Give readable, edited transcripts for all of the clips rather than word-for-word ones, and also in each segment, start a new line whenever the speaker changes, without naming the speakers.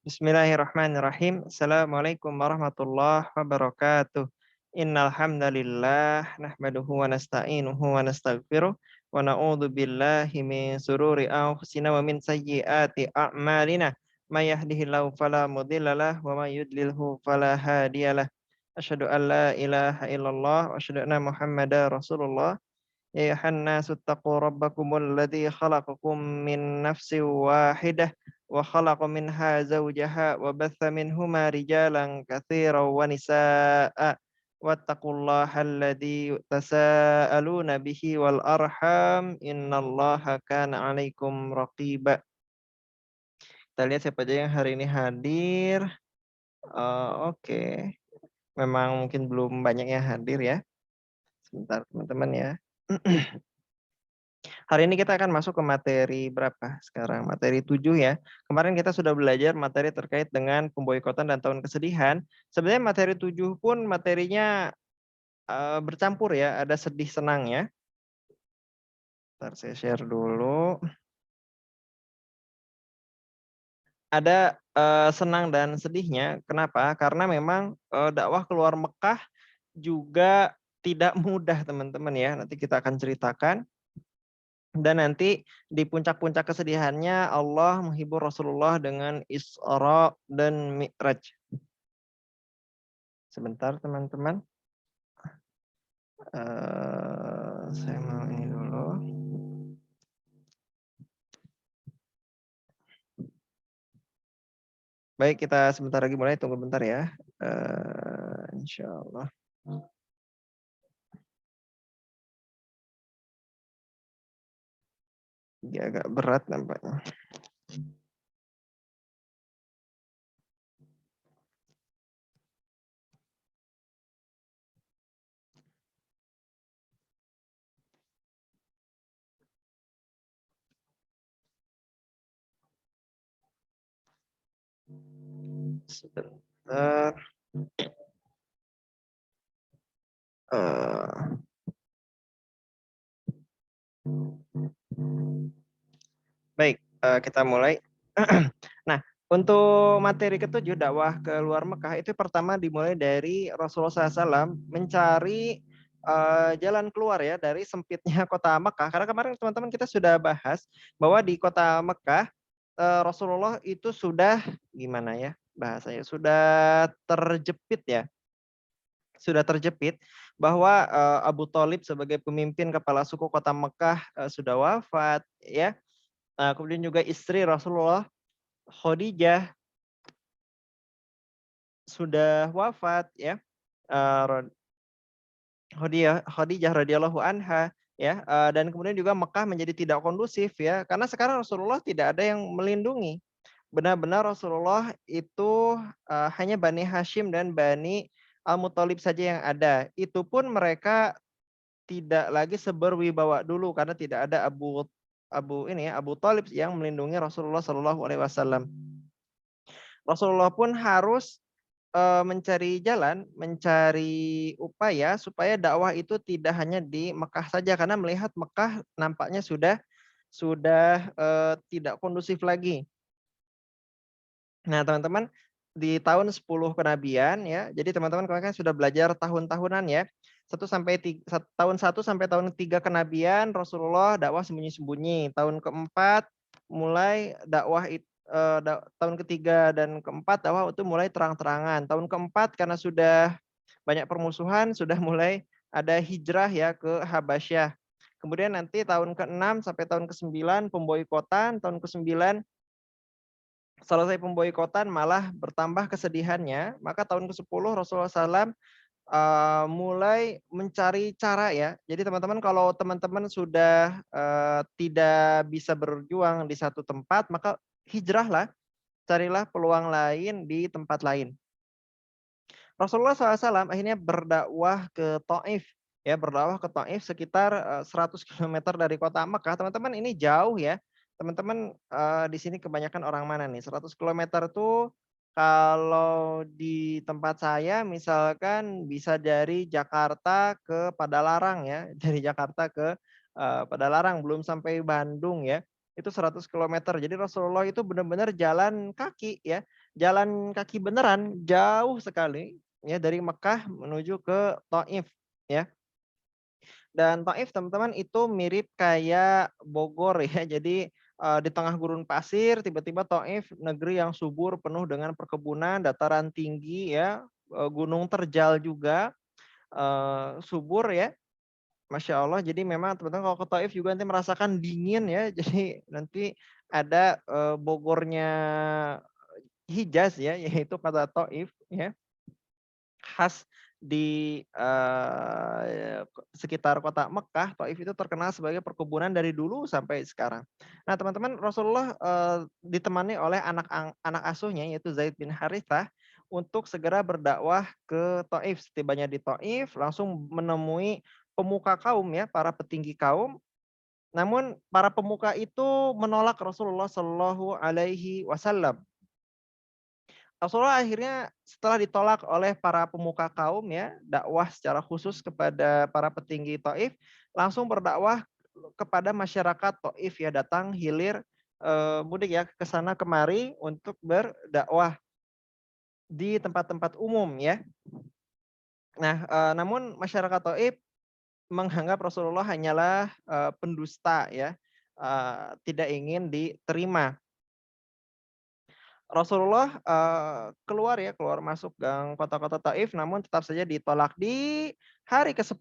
Bismillahirrahmanirrahim. Assalamualaikum warahmatullahi wabarakatuh. Innal hamdalillah nahmaduhu wa nasta'inuhu wa nastaghfiruh wa na'udzu billahi min sururi anfusina wa min sayyiati a'malina. May yahdihillahu fala mudhillalah wa may yudlilhu fala hadiyalah. Asyhadu an la ilaha illallah wa asyhadu anna Muhammadar Rasulullah. يا أيها الناس اتقوا ربكم الذي خلقكم من نفس واحدة وخلق منها زوجها وبث منهما رجالا كثيرا ونساء واتقوا الله الذي تساءلون به والأرحام إن الله كان عليكم رقيبا. Kita lihat siapa aja yang hari ini hadir. Oke. Memang mungkin belum banyak yang hadir ya. Sebentar teman-teman ya. Hari ini kita akan masuk ke materi berapa sekarang? Materi 7 ya. Kemarin kita sudah belajar materi terkait dengan pemboikotan dan tahun kesedihan. Sebenarnya materi 7 pun materinya bercampur ya, ada sedih senang ya. Bentar saya share dulu. Ada senang dan sedihnya. Kenapa? Karena memang dakwah keluar Mekah juga tidak mudah teman-teman ya. Nanti kita akan ceritakan. Dan nanti di puncak-puncak kesedihannya Allah menghibur Rasulullah dengan Isra dan Mi'raj. Sebentar teman-teman. Saya mau ini dulu. Baik, kita sebentar lagi mulai. Tunggu bentar ya. Insya Allah. Dia agak berat nampaknya. Sebentar. Baik, kita mulai. Nah, untuk materi ketujuh dakwah ke luar Mekah itu pertama dimulai dari Rasulullah SAW mencari jalan keluar ya dari sempitnya kota Mekah. Karena kemarin teman-teman kita sudah bahas bahwa di kota Mekah Rasulullah itu sudah gimana ya bahasanya sudah terjepit ya, sudah terjepit bahwa Abu Thalib sebagai pemimpin kepala suku kota Mekah sudah wafat ya. Kemudian juga istri Rasulullah Khadijah sudah wafat ya. Khadijah radhiyallahu anha ya, dan kemudian juga Mekah menjadi tidak kondusif ya, karena sekarang Rasulullah tidak ada yang melindungi. Benar-benar Rasulullah itu hanya Bani Hashim dan Bani Al-Muthalib saja yang ada. Itu pun mereka tidak lagi seberwibawa dulu karena tidak ada Abu Thalib yang melindungi Rasulullah Shallallahu alaihi wasallam. Rasulullah pun harus mencari jalan, mencari upaya supaya dakwah itu tidak hanya di Mekah saja karena melihat Mekah nampaknya sudah tidak kondusif lagi. Nah, teman-teman di tahun 10 kenabian ya. Jadi teman-teman kemarin kan sudah belajar tahun-tahunan ya. Tahun 1 sampai tahun 3 kenabian Rasulullah dakwah sembunyi-sembunyi. Tahun keempat mulai dakwah tahun ketiga dan keempat dakwah itu mulai terang-terangan. Tahun keempat karena sudah banyak permusuhan sudah mulai ada hijrah ya ke Habasyah. Kemudian nanti tahun ke-6 sampai tahun ke-9 pemboikotan, tahun ke-9 selesai pemboikotan malah bertambah kesedihannya, maka tahun ke-10 Rasulullah SAW mulai mencari cara ya. Jadi teman-teman kalau teman-teman sudah tidak bisa berjuang di satu tempat, maka hijrahlah, carilah peluang lain di tempat lain. Rasulullah SAW akhirnya berdakwah ke Taif ya, berdakwah ke Taif sekitar 100 km dari kota Mekah. Teman-teman ini jauh ya. Teman-teman di sini kebanyakan orang mana nih? 100 km tuh kalau di tempat saya misalkan bisa dari Jakarta ke Padalarang ya, dari Jakarta ke Padalarang belum sampai Bandung ya. itu 100 kilometer. Jadi Rasulullah itu benar-benar jalan kaki ya, jalan kaki beneran jauh sekali ya dari Mekah menuju ke Thaif ya. Dan Thaif teman-teman itu mirip kayak Bogor ya. Jadi di tengah gurun pasir tiba-tiba Thaif negeri yang subur penuh dengan perkebunan, dataran tinggi ya, gunung terjal juga, subur ya. Masya Allah, jadi memang teman-teman kalau ke Thaif juga nanti merasakan dingin ya. Jadi nanti ada Bogornya Hijaz ya, yaitu kota Thaif ya, khas di sekitar kota Mekah. Thaif itu terkenal sebagai perkebunan dari dulu sampai sekarang. Nah teman-teman, Rasulullah ditemani oleh anak asuhnya yaitu Zaid bin Harithah untuk segera berdakwah ke Thaif. Setibanya di Thaif langsung menemui pemuka kaum ya, para petinggi kaum. Namun para pemuka itu menolak Rasulullah Shallallahu Alaihi Wasallam. Rasulullah akhirnya setelah ditolak oleh para pemuka kaum ya, dakwah secara khusus kepada para petinggi Taif, langsung berdakwah kepada masyarakat Taif ya, datang hilir mudik ya ke sana kemari untuk berdakwah di tempat-tempat umum ya. Nah, namun masyarakat Taif menganggap Rasulullah hanyalah pendusta ya, tidak ingin diterima. Rasulullah, keluar ya, keluar masuk gang kota-kota Taif, namun tetap saja ditolak. Di hari ke-10,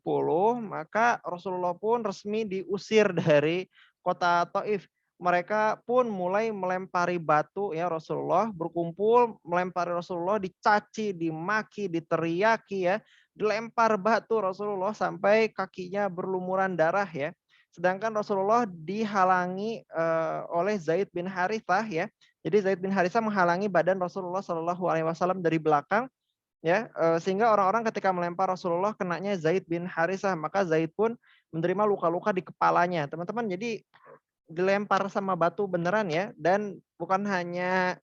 maka Rasulullah pun resmi diusir dari kota Taif. Mereka pun mulai melempari batu ya, Rasulullah berkumpul melempari Rasulullah, dicaci, dimaki, diteriaki ya, dilempar batu Rasulullah sampai kakinya berlumuran darah ya. Sedangkan Rasulullah dihalangi oleh Zaid bin Harithah ya. Jadi Zaid bin Harithah menghalangi badan Rasulullah Shallallahu Alaihi Wasallam dari belakang, ya, sehingga orang-orang ketika melempar Rasulullah kenanya Zaid bin Harithah, maka Zaid pun menerima luka-luka di kepalanya, teman-teman. Jadi dilempar sama batu beneran ya, dan bukan hanya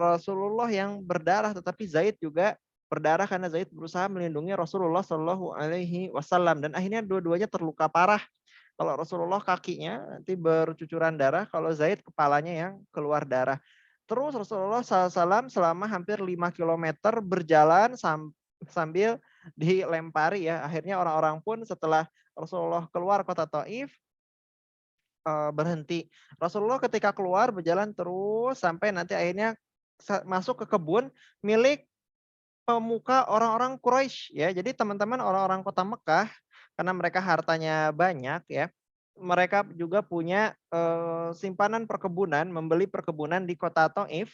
Rasulullah yang berdarah, tetapi Zaid juga berdarah karena Zaid berusaha melindungi Rasulullah Shallallahu Alaihi Wasallam, dan akhirnya dua-duanya terluka parah. Kalau Rasulullah kakinya nanti bercucuran darah, kalau Zaid kepalanya yang keluar darah. Terus Rasulullah SAW selama hampir 5 kilometer berjalan sambil dilempari ya. Akhirnya orang-orang pun setelah Rasulullah keluar kota Taif berhenti. Rasulullah ketika keluar berjalan terus sampai nanti akhirnya masuk ke kebun milik pemuka orang-orang Quraisy ya. Jadi teman-teman orang-orang kota Mekah karena mereka hartanya banyak ya, mereka juga punya simpanan perkebunan, membeli perkebunan di kota Taif.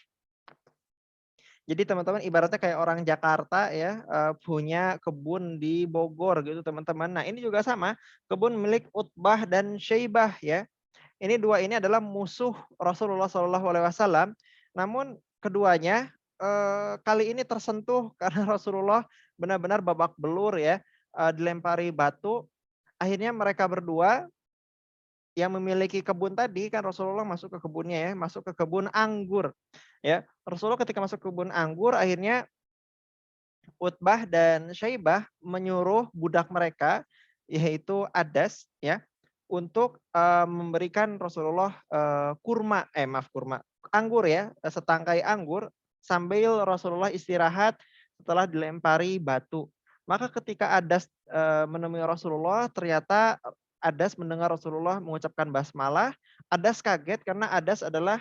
Jadi teman-teman ibaratnya kayak orang Jakarta ya, punya kebun di Bogor gitu teman-teman. Nah ini juga sama, kebun milik Utbah dan Syaibah ya. Ini dua ini adalah musuh Rasulullah SAW. Namun keduanya kali ini tersentuh karena Rasulullah benar-benar babak belur ya, dilempari batu. Akhirnya mereka berdua yang memiliki kebun tadi, kan Rasulullah masuk ke kebunnya ya, masuk ke kebun anggur ya. Rasulullah ketika masuk ke kebun anggur akhirnya Utbah dan Syaibah menyuruh budak mereka yaitu Adas ya untuk memberikan Rasulullah kurma, maaf kurma, anggur ya, setangkai anggur sambil Rasulullah istirahat setelah dilempari batu. Maka ketika Adas menemui Rasulullah, ternyata Adas mendengar Rasulullah mengucapkan basmalah. Adas kaget karena Adas adalah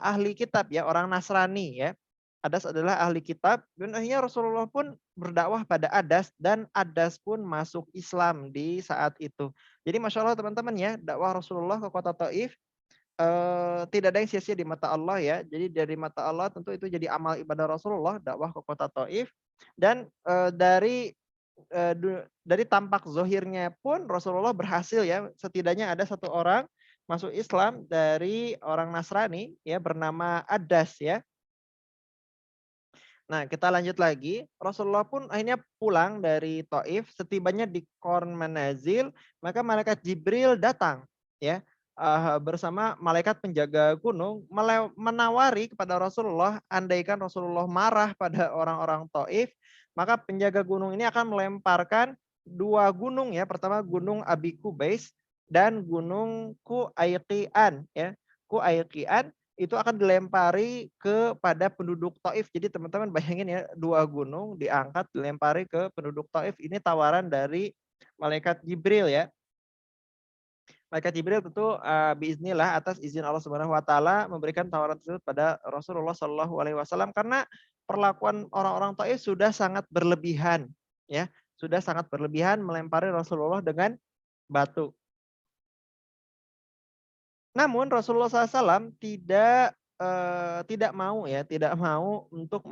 ahli kitab ya, orang Nasrani ya. Adas adalah ahli kitab, dan akhirnya Rasulullah pun berdakwah pada Adas dan Adas pun masuk Islam di saat itu. Jadi Masya Allah teman-teman ya, dakwah Rasulullah ke kota Taif tidak ada yang sia-sia di mata Allah ya. Jadi dari mata Allah tentu itu jadi amal ibadah Rasulullah, dakwah ke kota Taif. Dan dari tampak zohirnya pun Rasulullah berhasil ya, setidaknya ada satu orang masuk Islam dari orang Nasrani ya bernama Adas ya. Nah, kita lanjut lagi. Rasulullah pun akhirnya pulang dari Taif, setibanya di Korn Manazil, maka malaikat Jibril datang ya, bersama malaikat penjaga gunung menawari kepada Rasulullah, andaikan Rasulullah marah pada orang-orang Taif, maka penjaga gunung ini akan melemparkan dua gunung ya. Pertama Gunung Abi Kubais, dan gunung Qu'ayqian ya. Qu'ayqian itu akan dilempari kepada penduduk Taif. Jadi teman-teman bayangin ya, dua gunung diangkat dilempari ke penduduk Taif. Ini tawaran dari malaikat Jibril ya. Malaikat Jibril tentu biiznillah atas izin Allah Subhanahu wa taala memberikan tawaran tersebut pada Rasulullah Shallallahu alaihi wasallam karena perlakuan orang-orang Taif sudah sangat berlebihan ya, sudah sangat berlebihan melempari Rasulullah dengan batu. Namun Rasulullah SAW tidak mau ya, tidak mau untuk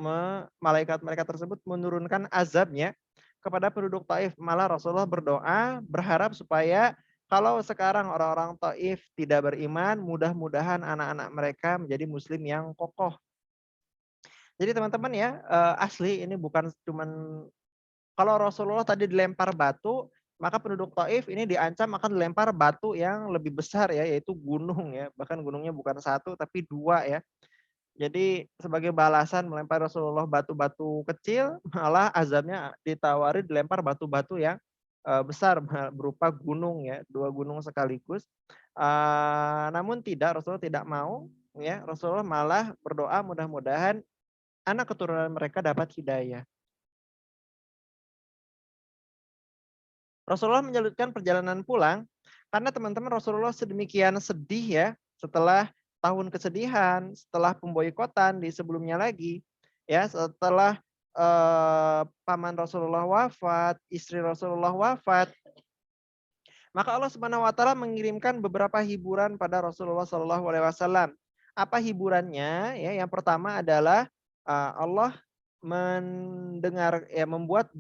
malaikat-malaikat tersebut menurunkan azabnya kepada penduduk Taif. Malah Rasulullah berdoa, berharap supaya kalau sekarang orang-orang Taif tidak beriman, mudah-mudahan anak-anak mereka menjadi muslim yang kokoh. Jadi teman-teman ya, asli ini bukan cuman kalau Rasulullah tadi dilempar batu, maka penduduk Taif ini diancam akan dilempar batu yang lebih besar ya, yaitu gunung ya. Bahkan gunungnya bukan satu tapi dua ya. Jadi sebagai balasan melempar Rasulullah batu-batu kecil, malah azabnya ditawari dilempar batu-batu yang besar berupa gunung ya, dua gunung sekaligus. Namun tidak, Rasulullah tidak mau ya. Rasulullah malah berdoa mudah-mudahan anak keturunan mereka dapat hidayah. Rasulullah menyalutkan perjalanan pulang karena teman-teman Rasulullah sedemikian sedih ya setelah tahun kesedihan, setelah pemboikotan di sebelumnya lagi, ya setelah paman Rasulullah wafat, istri Rasulullah wafat, maka Allah Subhanahu wa taala mengirimkan beberapa hiburan pada Rasulullah Shallallahu alaihi wasallam. Apa hiburannya? Ya, yang pertama adalah Allah mendengar ya membuat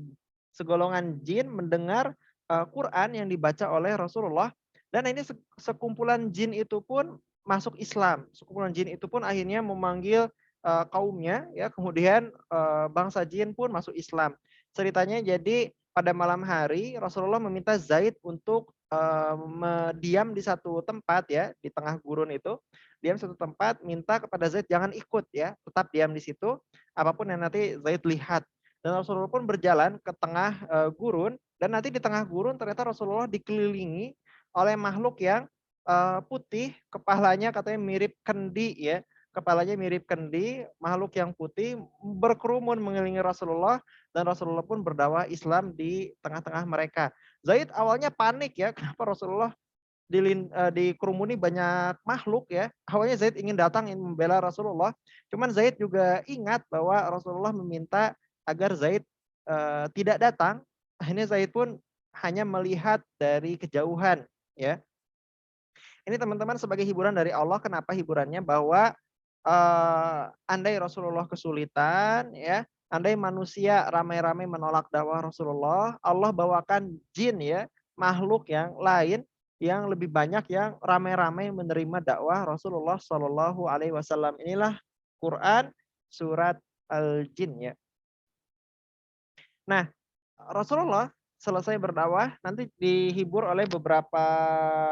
segolongan jin mendengar Quran yang dibaca oleh Rasulullah dan ini sekumpulan jin itu pun masuk Islam. Sekumpulan jin itu pun akhirnya memanggil kaumnya ya, kemudian bangsa jin pun masuk Islam. Ceritanya jadi pada malam hari Rasulullah meminta Zaid untuk diam di satu tempat ya, di tengah gurun itu, diam satu tempat, minta kepada Zaid jangan ikut ya, tetap diam di situ, apapun yang nanti Zaid lihat. Dan Rasulullah pun berjalan ke tengah gurun, dan nanti di tengah gurun ternyata Rasulullah dikelilingi oleh makhluk yang putih, kepalanya katanya mirip kendi ya, kepalanya mirip kendi, makhluk yang putih berkerumun mengelilingi Rasulullah, dan Rasulullah pun berdakwah Islam di tengah-tengah mereka. Zaid awalnya panik ya, kenapa Rasulullah dikerumuni banyak makhluk ya. Awalnya Zaid ingin datang ingin membela Rasulullah. Cuman Zaid juga ingat bahwa Rasulullah meminta agar Zaid tidak datang. Akhirnya Zaid pun hanya melihat dari kejauhan ya. Ini teman-teman sebagai hiburan dari Allah. Kenapa hiburannya? Bahwa andai Rasulullah kesulitan ya, andai manusia ramai-ramai menolak dakwah Rasulullah, Allah bawakan jin ya, makhluk yang lain yang lebih banyak yang ramai-ramai menerima dakwah Rasulullah Shallallahu alaihi wasallam. Inilah Quran surat Al-Jin ya. Nah, Rasulullah selesai berdakwah nanti dihibur oleh beberapa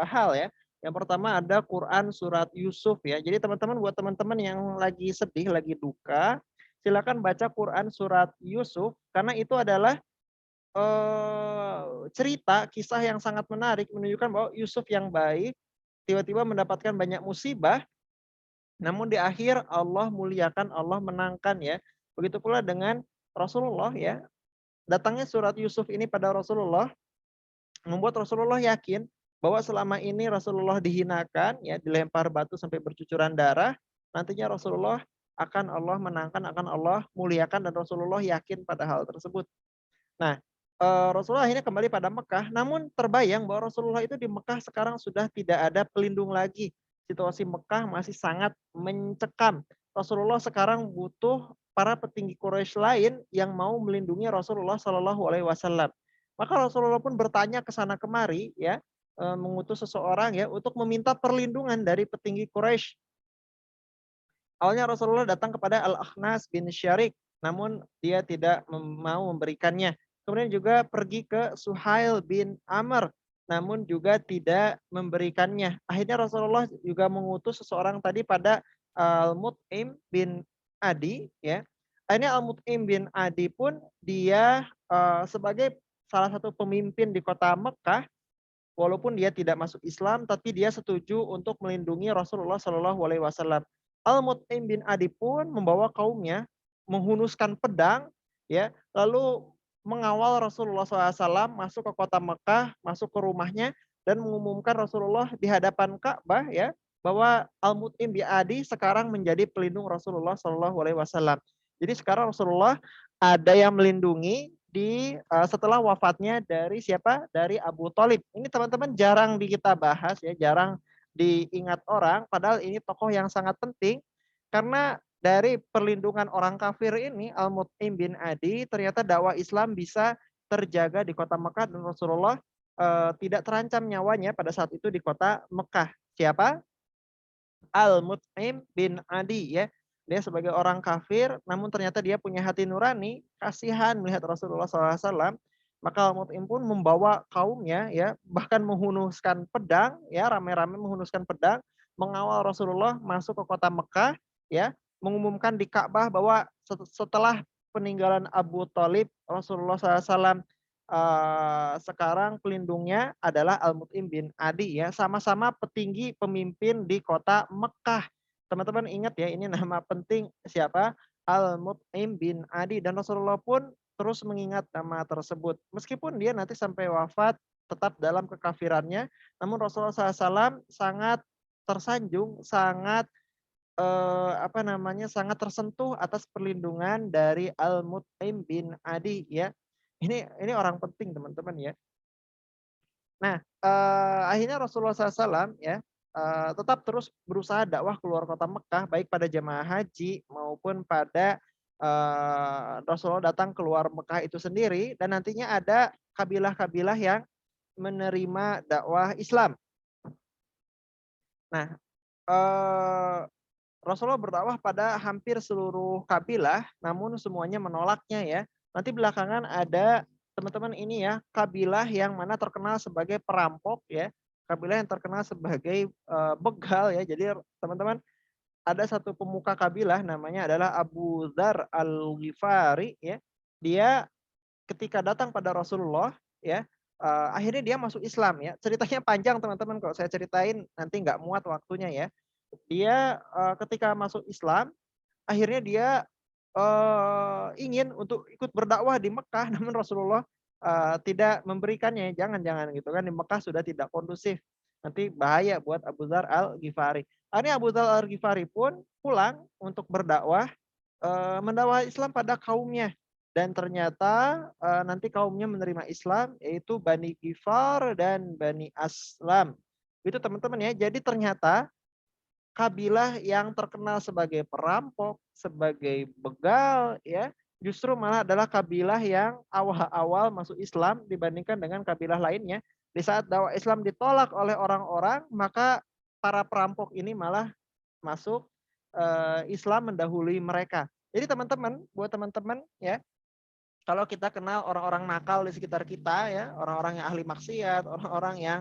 hal ya. Yang pertama ada Quran surat Yusuf ya. Jadi teman-teman, buat teman-teman yang lagi sedih, lagi duka, silakan baca Quran surat Yusuf karena itu adalah cerita kisah yang sangat menarik menunjukkan bahwa Yusuf yang baik tiba-tiba mendapatkan banyak musibah, namun di akhir Allah muliakan, Allah menangkan ya. Begitu pula dengan Rasulullah ya. Datangnya surat Yusuf ini pada Rasulullah membuat Rasulullah yakin bahwa selama ini Rasulullah dihinakan, ya dilempar batu sampai bercucuran darah, nantinya Rasulullah akan Allah menangkan, akan Allah muliakan, dan Rasulullah yakin pada hal tersebut. Nah, Rasulullah akhirnya kembali pada Mekah, namun terbayang bahwa Rasulullah itu di Mekah sekarang sudah tidak ada pelindung lagi. Situasi Mekah masih sangat mencekam. Rasulullah sekarang butuh para petinggi Quraisy lain yang mau melindungi Rasulullah Shallallahu alaihi wasallam. Maka Rasulullah pun bertanya ke sana kemari ya, mengutus seseorang ya untuk meminta perlindungan dari petinggi Quraisy. Awalnya Rasulullah datang kepada Al-Akhnas bin Syarik, namun dia tidak mau memberikannya. Kemudian juga pergi ke Suhail bin Amr, namun juga tidak memberikannya. Akhirnya Rasulullah juga mengutus seseorang tadi pada Al-Mut'im bin Adi ya. Akhirnya Al-Mut'im bin Adi pun dia sebagai salah satu pemimpin di kota Mekah, walaupun dia tidak masuk Islam, tapi dia setuju untuk melindungi Rasulullah Shallallahu Alaihi Wasallam. Al-Mut'im bin Adi pun membawa kaumnya menghunuskan pedang, ya, lalu mengawal Rasulullah SAW masuk ke kota Mekah, masuk ke rumahnya dan mengumumkan Rasulullah di hadapan Ka'bah, ya, bahwa Al-Mut'im bin Adi sekarang menjadi pelindung Rasulullah Shallallahu Alaihi Wasallam. Jadi sekarang Rasulullah ada yang melindungi setelah wafatnya dari siapa? Dari Abu Thalib. Ini teman-teman jarang kita bahas, ya, jarang diingat orang, padahal ini tokoh yang sangat penting karena dari perlindungan orang kafir ini, Al-Mut'im bin Adi, ternyata dakwah Islam bisa terjaga di kota Mekah dan Rasulullah tidak terancam nyawanya pada saat itu di kota Mekah. Siapa? Al-Mut'im bin Adi, ya. Dia sebagai orang kafir, namun ternyata dia punya hati nurani, kasihan melihat Rasulullah SAW. Maka Al-Mut'im pun membawa kaumnya, ya, bahkan menghunuskan pedang, ya, rame-rame menghunuskan pedang, mengawal Rasulullah masuk ke kota Mekah, ya, mengumumkan di Ka'bah bahwa setelah peninggalan Abu Thalib, Rasulullah SAW sekarang pelindungnya adalah Al-Mut'im bin Adi, ya, sama-sama petinggi pemimpin di kota Mekah. Teman-teman ingat, ya, ini nama penting siapa? Al-Mut'im bin Adi, dan Rasulullah pun terus mengingat nama tersebut. Meskipun dia nanti sampai wafat tetap dalam kekafirannya, namun Rasulullah SAW sangat tersanjung, sangat sangat tersentuh atas perlindungan dari Al-Mut'im bin Adi, ya. Ini orang penting teman-teman, ya. Nah, akhirnya Rasulullah SAW, ya, tetap terus berusaha dakwah keluar kota Mekah, baik pada jemaah haji maupun pada Rasulullah datang keluar Mekah itu sendiri, dan nantinya ada kabilah-kabilah yang menerima dakwah Islam. Nah, Rasulullah berdakwah pada hampir seluruh kabilah, namun semuanya menolaknya, ya. Nanti belakangan ada teman-teman ini, ya, kabilah yang mana terkenal sebagai perampok, ya. Kabilah yang terkenal sebagai begal, ya. Jadi teman-teman ada satu pemuka kabilah namanya adalah Abu Dzar Al-Ghifari, ya. Dia ketika datang pada Rasulullah, ya, akhirnya dia masuk Islam, ya. Ceritanya panjang teman-teman, kalau saya ceritain nanti nggak muat waktunya, ya. Dia ketika masuk Islam, akhirnya dia ingin untuk ikut berdakwah di Mekah, namun Rasulullah tidak memberikannya. Jangan-jangan gitu kan, di Mekah sudah tidak kondusif. Nanti bahaya buat Abu Dzar Al-Ghifari. Akhirnya Abu Dzar Al-Ghifari pun pulang untuk berdakwah, mendakwah Islam pada kaumnya. Dan ternyata nanti kaumnya menerima Islam, yaitu Bani Ghifar dan Bani Aslam. Itu teman-teman, ya. Jadi ternyata kabilah yang terkenal sebagai perampok, sebagai begal, ya, justru malah adalah kabilah yang awal-awal masuk Islam dibandingkan dengan kabilah lainnya. Di saat dakwah Islam ditolak oleh orang-orang, maka para perampok ini malah masuk Islam mendahului mereka. Jadi teman-teman, buat teman-teman, ya, kalau kita kenal orang-orang nakal di sekitar kita, ya, orang-orang yang ahli maksiat, orang-orang yang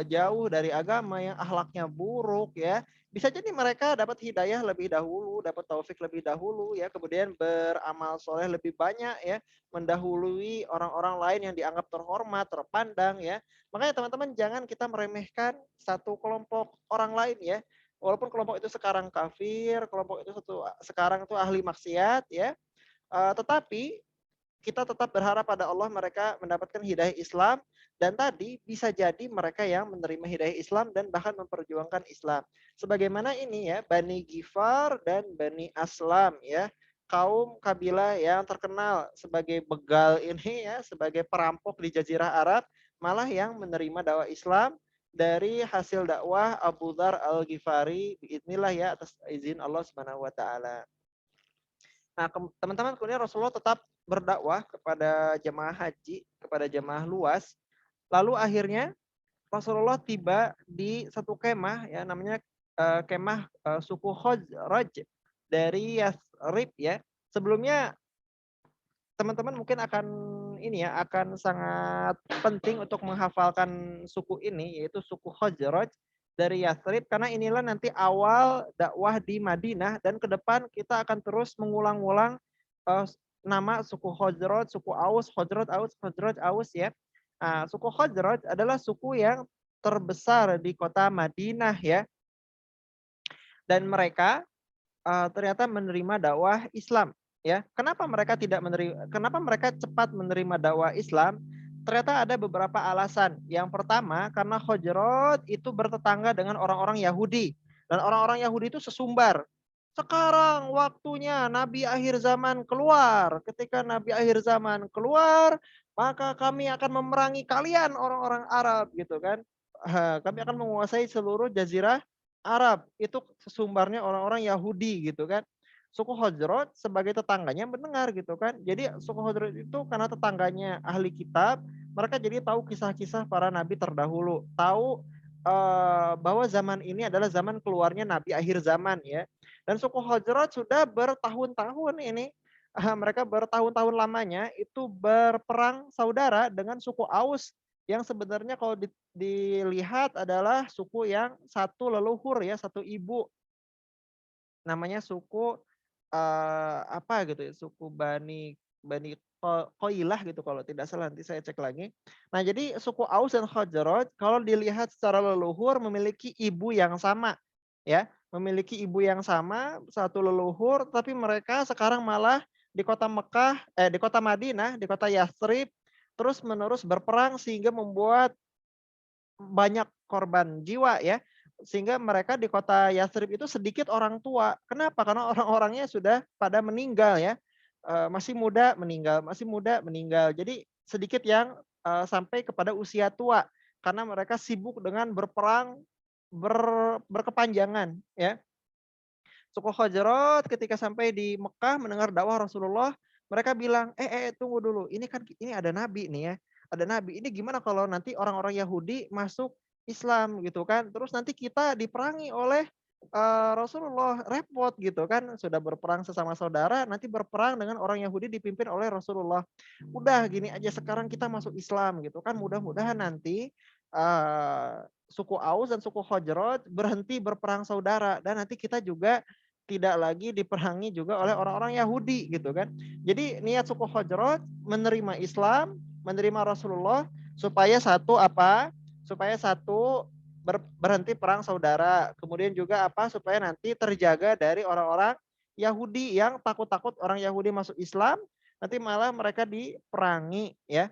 jauh dari agama, yang akhlaknya buruk, ya, bisa jadi mereka dapat hidayah lebih dahulu, dapat taufik lebih dahulu, ya, kemudian beramal soleh lebih banyak, ya, mendahului orang-orang lain yang dianggap terhormat, terpandang, ya. Makanya teman-teman jangan kita meremehkan satu kelompok orang lain, ya. Walaupun kelompok itu sekarang kafir, kelompok itu sekarang itu ahli maksiat, ya, tetapi kita tetap berharap pada Allah mereka mendapatkan hidayah Islam, dan tadi bisa jadi mereka yang menerima hidayah Islam dan bahkan memperjuangkan Islam. Sebagaimana ini, ya, Bani Ghifar dan Bani Aslam, ya, kaum kabilah yang terkenal sebagai begal ini, ya, sebagai perampok di Jazirah Arab, malah yang menerima dakwah Islam dari hasil dakwah Abu Dzar Al-Ghifari, biidznillah, ya, atas izin Allah Subhanahu wa taala. Nah, teman-teman, kemudian Rasulullah tetap berdakwah kepada jemaah haji, kepada jemaah luas. Lalu akhirnya Rasulullah tiba di satu kemah, ya, namanya kemah suku Khazraj dari Yathrib, ya. Sebelumnya teman-teman mungkin akan ini, ya, akan sangat penting untuk menghafalkan suku ini, yaitu suku Khazraj dari Yathrib, karena inilah nanti awal dakwah di Madinah, dan ke depan kita akan terus mengulang-ulang nama suku Khazraj, suku Aus, Khazraj, Aus, Khazraj, Aus, ya. Nah, suku Khazraj adalah suku yang terbesar di kota Madinah ya, dan mereka ternyata menerima dakwah Islam ya. Kenapa mereka cepat menerima dakwah Islam? Ternyata ada beberapa alasan. Yang pertama, karena Khazraj itu bertetangga dengan orang-orang Yahudi, dan orang-orang Yahudi itu sesumbar. Sekarang waktunya Nabi akhir zaman keluar. Ketika Nabi akhir zaman keluar, maka kami akan memerangi kalian orang-orang Arab gitu kan. Kami akan menguasai seluruh jazirah Arab. Itu sesumbarnya orang-orang Yahudi gitu kan. Suku Khazraj sebagai tetangganya mendengar gitu kan. Jadi suku Khazraj itu karena tetangganya ahli kitab, mereka jadi tahu kisah-kisah para nabi terdahulu, tahu bahwa zaman ini adalah zaman keluarnya nabi akhir zaman ya. Dan suku Khazraj sudah bertahun-tahun ini, mereka bertahun-tahun lamanya itu berperang saudara dengan suku Aus yang sebenarnya kalau dilihat adalah suku yang satu leluhur ya, satu ibu. Namanya suku apa gitu ya, suku Bani Bani Qoilah gitu kalau tidak salah, nanti saya cek lagi. Nah, jadi suku Aus dan Khazraj kalau dilihat secara leluhur memiliki ibu yang sama ya, memiliki ibu yang sama, satu leluhur, tapi mereka sekarang malah di kota di kota Madinah, di kota Yathrib terus-menerus berperang sehingga membuat banyak korban jiwa ya. Sehingga mereka di kota Yathrib itu sedikit orang tua. Kenapa? Karena orang-orangnya sudah pada meninggal ya. Masih muda meninggal, masih muda meninggal. Jadi sedikit yang sampai kepada usia tua karena mereka sibuk dengan berperang berkepanjangan ya. Suku Khazraj ketika sampai di Mekah mendengar dakwah Rasulullah, mereka bilang, tunggu dulu, ini kan ini ada nabi nih ya, ada nabi. Ini gimana kalau nanti orang-orang Yahudi masuk Islam gitu kan, terus nanti kita diperangi oleh Rasulullah, repot gitu kan, sudah berperang sesama saudara, nanti berperang dengan orang Yahudi dipimpin oleh Rasulullah. Udah gini aja sekarang kita masuk Islam gitu kan, mudah-mudahan nanti suku Aus dan suku Khazraj berhenti berperang saudara dan nanti kita juga tidak lagi diperangi juga oleh orang-orang Yahudi gitu kan. Jadi niat suku Khazraj menerima Islam, menerima Rasulullah supaya satu apa? Supaya satu berhenti perang saudara. Kemudian juga apa? Supaya nanti terjaga dari orang-orang Yahudi yang takut-takut orang Yahudi masuk Islam, nanti malah mereka diperangi ya.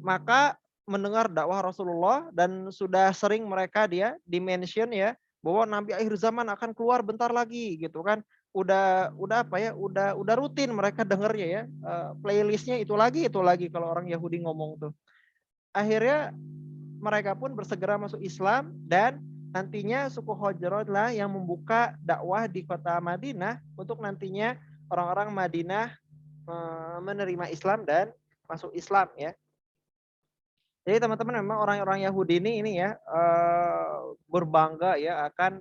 Maka mendengar dakwah Rasulullah dan sudah sering mereka dia dimention ya bahwa Nabi akhir zaman akan keluar bentar lagi gitu kan. Udah apa ya? Udah rutin mereka dengernya ya. Playlistnya itu lagi kalau orang Yahudi ngomong tuh. Akhirnya mereka pun bersegera masuk Islam dan nantinya suku Khazraj lah yang membuka dakwah di kota Madinah untuk nantinya orang-orang Madinah menerima Islam dan masuk Islam ya. Jadi teman-teman memang orang-orang Yahudi ini ya berbangga ya akan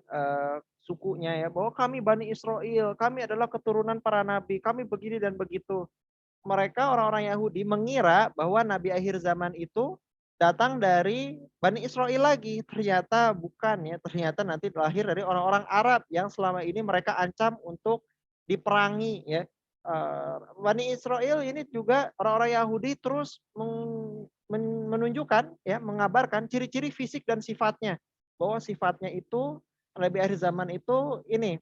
sukunya ya bahwa kami Bani Israel, kami adalah keturunan para nabi, kami begini dan begitu. Mereka orang-orang Yahudi mengira bahwa nabi akhir zaman itu datang dari Bani Israel lagi. Ternyata bukan ya, ternyata nanti lahir dari orang-orang Arab yang selama ini mereka ancam untuk diperangi ya. Bani Israel ini juga orang-orang Yahudi terus menunjukkan ya, mengabarkan ciri-ciri fisik dan sifatnya. Bahwa sifatnya itu Nabi akhir zaman itu ini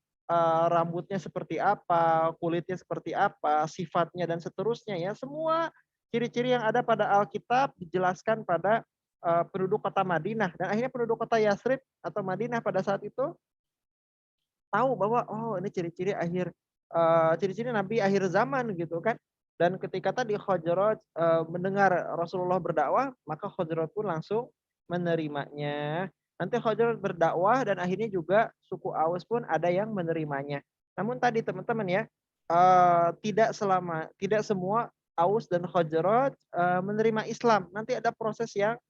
rambutnya seperti apa, kulitnya seperti apa, sifatnya dan seterusnya ya. Semua ciri-ciri yang ada pada Alkitab dijelaskan pada penduduk kota Madinah dan akhirnya penduduk kota Yathrib atau Madinah pada saat itu tahu bahwa oh ini ciri-ciri ciri-ciri Nabi akhir zaman gitu kan. Dan ketika tadi Khazraj mendengar Rasulullah berdakwah, maka Khazraj pun langsung menerimanya. Nanti Khazraj berdakwah dan akhirnya juga suku Aus pun ada yang menerimanya. Namun tadi teman-teman ya, tidak semua Aus dan Khazraj menerima Islam. Nanti ada proses yang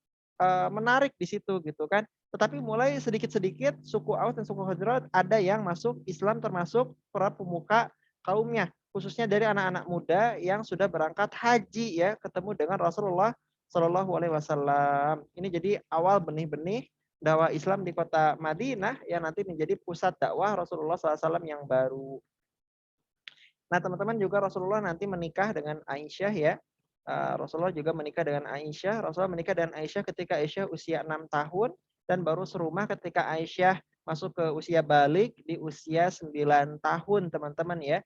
menarik di situ gitu kan. Tetapi mulai sedikit-sedikit suku Aus dan suku Khazraj ada yang masuk Islam termasuk para pemuka kaumnya, khususnya dari anak-anak muda yang sudah berangkat haji ya, ketemu dengan Rasulullah Shallallahu Alaihi Wasallam. Ini jadi awal benih-benih dakwah Islam di kota Madinah yang nanti menjadi pusat dakwah Rasulullah SAW yang baru. Nah teman-teman juga Rasulullah nanti menikah dengan Aisyah ya. Rasulullah juga menikah dengan Aisyah. Rasulullah menikah dengan Aisyah ketika Aisyah usia 6 tahun dan baru serumah ketika Aisyah masuk ke usia balik di usia 9 tahun, teman-teman ya.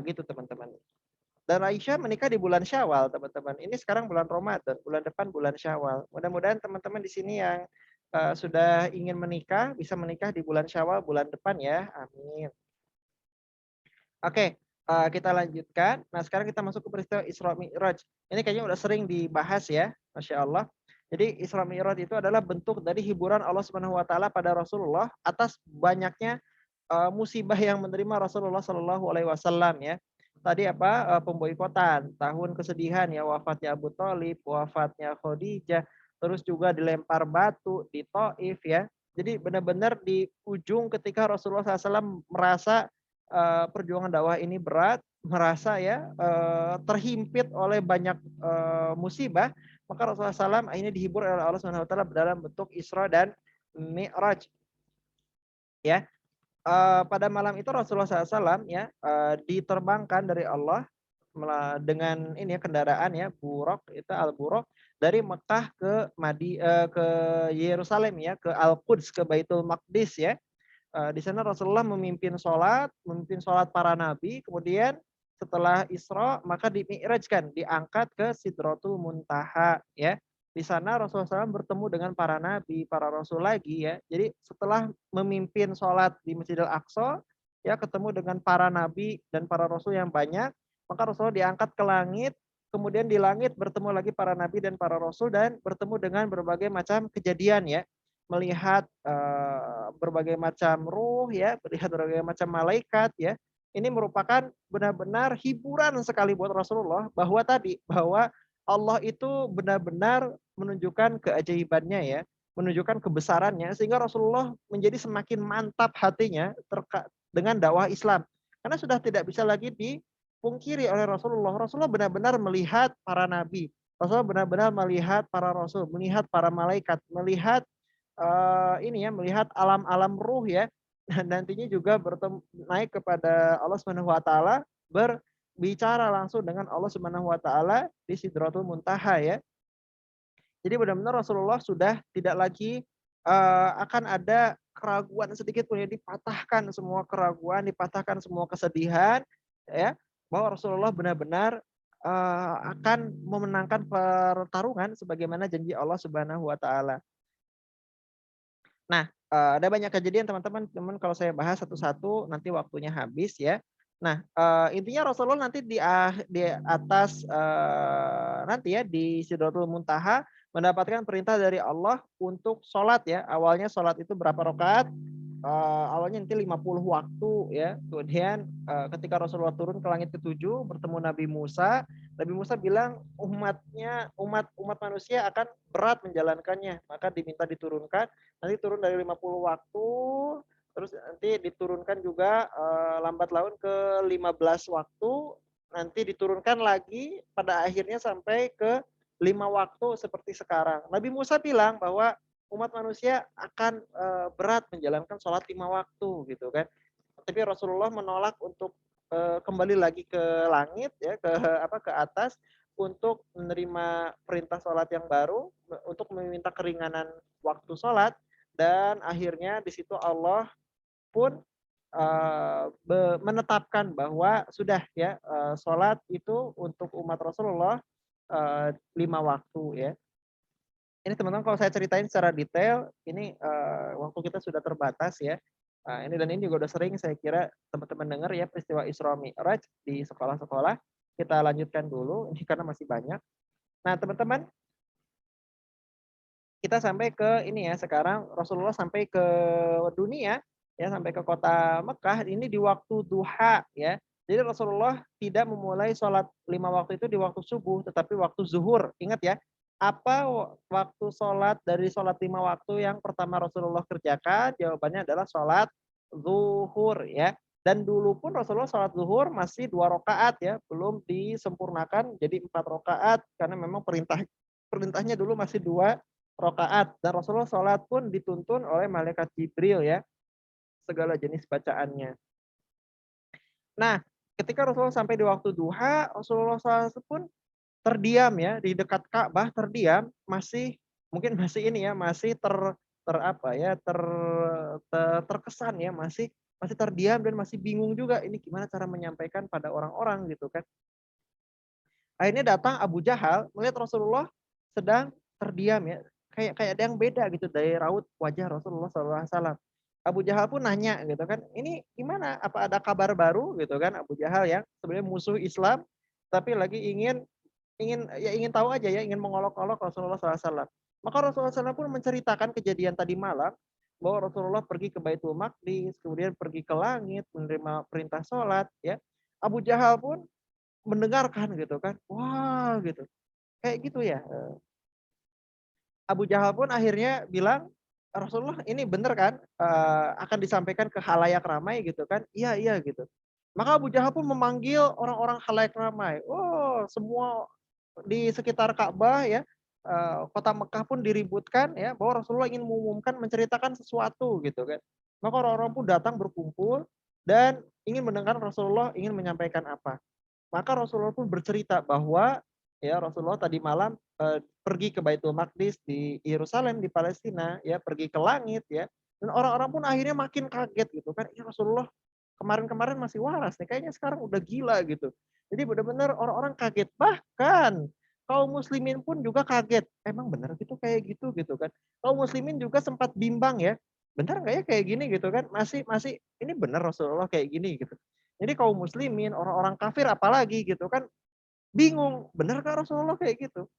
Gitu teman-teman. Dan Aisyah menikah di bulan Syawal, teman-teman. Ini sekarang bulan Ramadan, bulan depan bulan Syawal. Mudah-mudahan teman-teman di sini yang sudah ingin menikah bisa menikah di bulan Syawal bulan depan ya. Amin. Oke, kita lanjutkan. Nah, sekarang kita masuk ke peristiwa Isra Mi'raj. Ini kayaknya udah sering dibahas ya, Masya Allah. Jadi Isra Mi'raj itu adalah bentuk dari hiburan Allah Subhanahu wa taala pada Rasulullah atas banyaknya musibah yang menerima Rasulullah Shallallahu alaihi wasallam ya. Tadi apa? Pemboikotan, tahun kesedihan ya, wafatnya Abu Thalib, wafatnya Khadijah, terus juga dilempar batu di Taif ya. Jadi benar-benar di ujung ketika Rasulullah SAW merasa perjuangan dakwah ini berat, merasa ya terhimpit oleh banyak musibah, maka Rasulullah SAW akhirnya dihibur oleh Allah Subhanahu Wa Taala dalam bentuk Isra dan Mi'raj. Ya, pada malam itu Rasulullah SAW ya diterbangkan dari Allah dengan ini ya kendaraan ya buruk itu al buruk dari Mekah ke Yerusalem ya ke Al Quds ke Baitul Maqdis ya. Di sana Rasulullah memimpin sholat para nabi, kemudian setelah Isra maka dimi'rajkan, diangkat ke Sidratul Muntaha ya. Di sana Rasulullah SAW bertemu dengan para nabi, para rasul lagi ya. Jadi setelah memimpin sholat di Masjidil Aqsa ya ketemu dengan para nabi dan para rasul yang banyak, maka Rasulullah diangkat ke langit, kemudian di langit bertemu lagi para nabi dan para rasul dan bertemu dengan berbagai macam kejadian ya, melihat berbagai macam ruh ya, melihat berbagai macam malaikat ya. Ini merupakan benar-benar hiburan sekali buat Rasulullah bahwa Allah itu benar-benar menunjukkan keajaibannya ya, menunjukkan kebesarannya sehingga Rasulullah menjadi semakin mantap hatinya dengan dakwah Islam. Karena sudah tidak bisa lagi dipungkiri oleh Rasulullah. Rasulullah benar-benar melihat para nabi. Rasulullah benar-benar melihat para rasul, melihat para malaikat, melihat ini ya melihat alam-alam ruh ya, dan nantinya juga naik kepada Allah Subhanahu wa taala, berbicara langsung dengan Allah Subhanahu wa taala di Sidratul Muntaha ya. Jadi benar-benar Rasulullah sudah tidak lagi akan ada keraguan sedikit pun ya, dipatahkan semua keraguan, dipatahkan semua kesedihan ya, bahwa Rasulullah benar-benar akan memenangkan pertarungan sebagaimana janji Allah Subhanahu wa taala. Nah, ada banyak kejadian teman-teman, cuman kalau saya bahas satu-satu nanti waktunya habis ya. Nah, intinya Rasulullah nanti di atas nanti ya di Sidratul Muntaha mendapatkan perintah dari Allah untuk sholat ya. Awalnya sholat itu berapa rakaat? Awalnya nanti 50 waktu ya. Kemudian ketika Rasulullah turun ke langit ketujuh bertemu Nabi Musa bilang umat manusia akan berat menjalankannya, maka diminta diturunkan. Nanti turun dari 50 waktu, terus nanti diturunkan juga lambat laun ke 15 waktu, nanti diturunkan lagi pada akhirnya sampai ke 5 waktu seperti sekarang. Nabi Musa bilang bahwa umat manusia akan berat menjalankan sholat 5 waktu gitu kan. Tapi Rasulullah menolak untuk kembali lagi ke langit ya, ke atas untuk menerima perintah sholat yang baru, untuk meminta keringanan waktu sholat, dan akhirnya di situ Allah pun menetapkan bahwa sudah ya sholat itu untuk umat Rasulullah 5 waktu ya. Ini teman-teman kalau saya ceritain secara detail, ini waktu kita sudah terbatas ya. Ini dan ini juga udah sering saya kira teman-teman dengar ya peristiwa Isra Mi'raj di sekolah-sekolah. Kita lanjutkan dulu ini karena masih banyak. Nah, teman-teman, kita sampai ke ini ya, sekarang Rasulullah sampai ke dunia ya, sampai ke kota Mekah ini di waktu duha ya. Jadi Rasulullah tidak memulai sholat 5 waktu itu di waktu subuh, tetapi waktu zuhur. Ingat ya, apa waktu sholat dari sholat 5 waktu yang pertama Rasulullah kerjakan? Jawabannya adalah sholat zuhur ya. Dan dulu pun Rasulullah sholat zuhur masih 2 rakaat ya, belum disempurnakan jadi 4 rakaat karena memang perintahnya dulu masih 2 rakaat, dan Rasulullah sholat pun dituntun oleh malaikat Jibril ya, segala jenis bacaannya. Nah, ketika Rasulullah sampai di waktu duha, Rasulullah SAW pun terdiam ya di dekat Ka'bah, terdiam, masih mungkin masih ini ya, masih ter apa ya, terkesan ya, masih masih terdiam dan masih bingung juga ini gimana cara menyampaikan pada orang-orang gitu kan. Akhirnya datang Abu Jahal melihat Rasulullah sedang terdiam ya, kayak kayak ada yang beda gitu dari raut wajah Rasulullah SAW. Abu Jahal pun nanya gitu kan, ini gimana? Apa ada kabar baru gitu kan? Abu Jahal yang sebenarnya musuh Islam, tapi lagi ingin ingin ya ingin tahu aja ya, ingin mengolok-olok Rasulullah SAW. Maka Rasulullah SAW pun menceritakan kejadian tadi malam bahwa Rasulullah pergi ke Baitul Maqdis, kemudian pergi ke langit, menerima perintah sholat, ya. Abu Jahal pun mendengarkan gitu kan, wah gitu, kayak gitu ya. Abu Jahal pun akhirnya bilang, Rasulullah ini bener kan akan disampaikan ke halayak ramai gitu kan, iya iya gitu. Maka Abu Jahal pun memanggil orang-orang halayak ramai. Oh, semua di sekitar Ka'bah ya, kota Mekah pun diributkan ya bahwa Rasulullah ingin mengumumkan menceritakan sesuatu gitu kan. Maka orang-orang pun datang berkumpul dan ingin mendengar Rasulullah ingin menyampaikan apa. Maka Rasulullah pun bercerita bahwa ya Rasulullah tadi malam pergi ke Baitul Maqdis di Yerusalem di Palestina ya, pergi ke langit ya. Dan orang-orang pun akhirnya makin kaget gitu kan. Ya Rasulullah kemarin-kemarin masih waras nih, kayaknya sekarang udah gila gitu. Jadi benar-benar orang-orang kaget. Bahkan kaum muslimin pun juga kaget. Emang benar gitu kayak gitu gitu kan. Kaum muslimin juga sempat bimbang ya. Benar nggak ya kayak gini gitu kan? Masih masih ini benar Rasulullah kayak gini gitu. Jadi kaum muslimin, orang-orang kafir apalagi gitu kan, bingung, benarkah Rasulullah kayak gitu?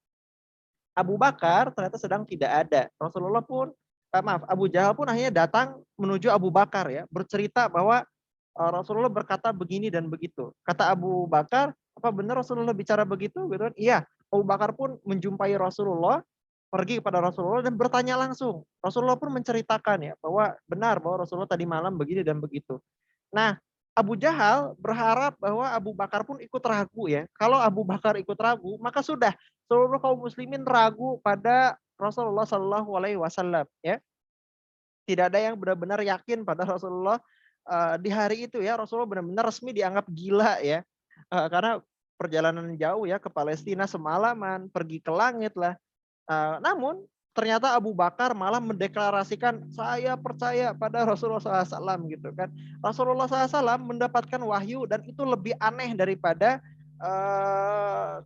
Abu Bakar ternyata sedang tidak ada. Rasulullah pun, maaf, Abu Jahal pun akhirnya datang menuju Abu Bakar ya, bercerita bahwa Rasulullah berkata begini dan begitu. Kata Abu Bakar, apa benar Rasulullah bicara begitu? Gitu kan? Iya. Abu Bakar pun menjumpai Rasulullah, pergi kepada Rasulullah dan bertanya langsung. Rasulullah pun menceritakan ya bahwa benar bahwa Rasulullah tadi malam begini dan begitu. Nah, Abu Jahal berharap bahwa Abu Bakar pun ikut ragu ya. Kalau Abu Bakar ikut ragu, maka sudah seluruh kaum muslimin ragu pada Rasulullah Shallallahu Alaihi Wasallam. Ya, tidak ada yang benar-benar yakin pada Rasulullah di hari itu ya. Rasulullah benar-benar resmi dianggap gila ya, karena perjalanan jauh ya ke Palestina semalaman, pergi ke langit lah. Namun ternyata Abu Bakar malah mendeklarasikan saya percaya pada Rasulullah SAW gitu kan. Rasulullah SAW mendapatkan wahyu dan itu lebih aneh daripada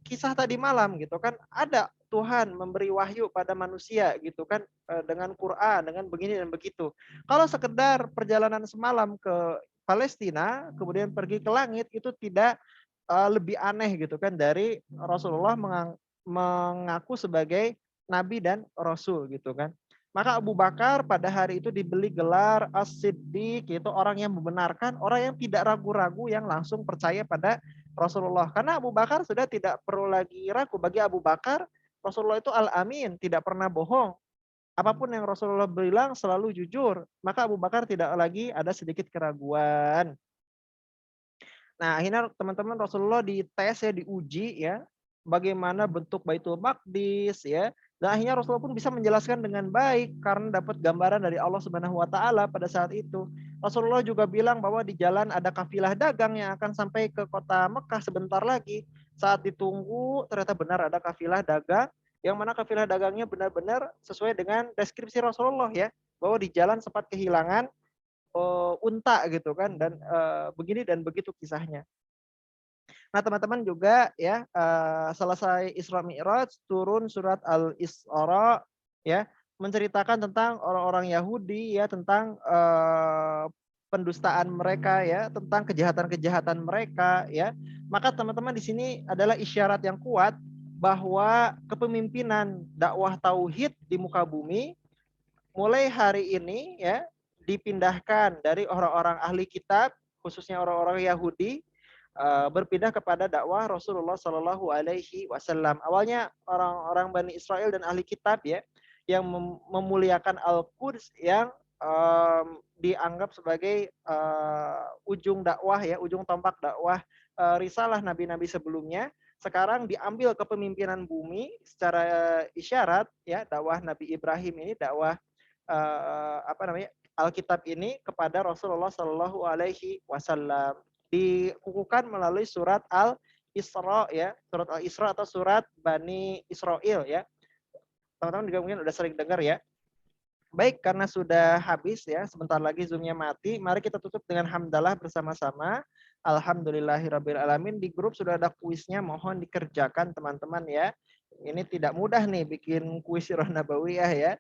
kisah tadi malam gitu kan. Ada Tuhan memberi wahyu pada manusia gitu kan dengan Quran, dengan begini dan begitu. Kalau sekedar perjalanan semalam ke Palestina, kemudian pergi ke langit itu tidak lebih aneh gitu kan dari Rasulullah mengaku sebagai nabi dan rasul gitu kan. Maka Abu Bakar pada hari itu diberi gelar As-Siddiq, yaitu orang yang membenarkan, orang yang tidak ragu-ragu, yang langsung percaya pada Rasulullah. Karena Abu Bakar sudah tidak perlu lagi ragu. Bagi Abu Bakar, Rasulullah itu Al-Amin, tidak pernah bohong. Apapun yang Rasulullah bilang selalu jujur. Maka Abu Bakar tidak lagi ada sedikit keraguan. Nah, akhirnya teman-teman Rasulullah dites ya, diuji ya, bagaimana bentuk Baitul Maqdis ya. Dan akhirnya Rasulullah pun bisa menjelaskan dengan baik karena dapat gambaran dari Allah Subhanahu wa taala pada saat itu. Rasulullah juga bilang bahwa di jalan ada kafilah dagang yang akan sampai ke kota Mekah sebentar lagi. Saat ditunggu ternyata benar ada kafilah dagang, yang mana kafilah dagangnya benar-benar sesuai dengan deskripsi Rasulullah ya, bahwa di jalan sempat kehilangan unta gitu kan dan begini dan begitu kisahnya. Nah, teman-teman juga ya selesai Isra Mi'raj turun surat Al-Isra ya, menceritakan tentang orang-orang Yahudi ya, tentang pendustaan mereka ya, tentang kejahatan-kejahatan mereka ya. Maka teman-teman di sini adalah isyarat yang kuat bahwa kepemimpinan dakwah tauhid di muka bumi mulai hari ini ya dipindahkan dari orang-orang ahli kitab, khususnya orang-orang Yahudi, berpindah kepada dakwah Rasulullah Shallallahu Alaihi Wasallam. Awalnya orang-orang Bani Israel dan ahli kitab ya yang memuliakan Al-Quds, yang dianggap sebagai ujung dakwah ya, ujung tombak dakwah risalah nabi-nabi sebelumnya. Sekarang diambil kepemimpinan bumi secara isyarat ya, dakwah Nabi Ibrahim ini, dakwah apa namanya, Alkitab ini kepada Rasulullah Shallallahu Alaihi Wasallam, dikukuhkan melalui surat Al Isra ya, surat Al-Isra atau surat Bani Israil ya. Teman-teman juga mungkin udah sering dengar ya. Baik, karena sudah habis ya, sebentar lagi Zoom-nya mati, mari kita tutup dengan hamdalah bersama-sama. Alhamdulillahirabbil alamin. Di grup sudah ada kuisnya, mohon dikerjakan teman-teman ya. Ini tidak mudah nih bikin kuis Sirah Nabawiyah ya.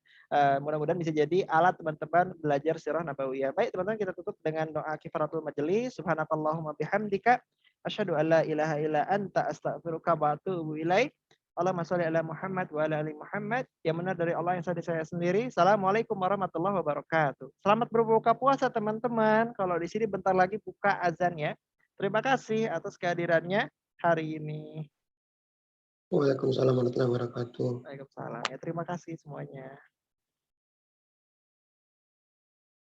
Mudah-mudahan bisa jadi alat teman-teman belajar Sirah Nabawiyah. Baik, teman-teman, kita tutup dengan doa kifaratul majelis. Subhanakallahumma bihamdika asyhadu an la ilaha illa anta astaghfiruka wa atubu ilaik. Allahumma sholli ala Muhammad wa ala ali Muhammad. Yang benar dari Allah, yang salah dari saya sendiri. Assalamualaikum warahmatullahi wabarakatuh. Selamat berbuka puasa teman-teman. Kalau di sini bentar lagi buka azan ya. Terima kasih atas kehadirannya hari ini.
Waalaikumsalam warahmatullahi wabarakatuh.
Waalaikumsalam. Ya, terima kasih semuanya.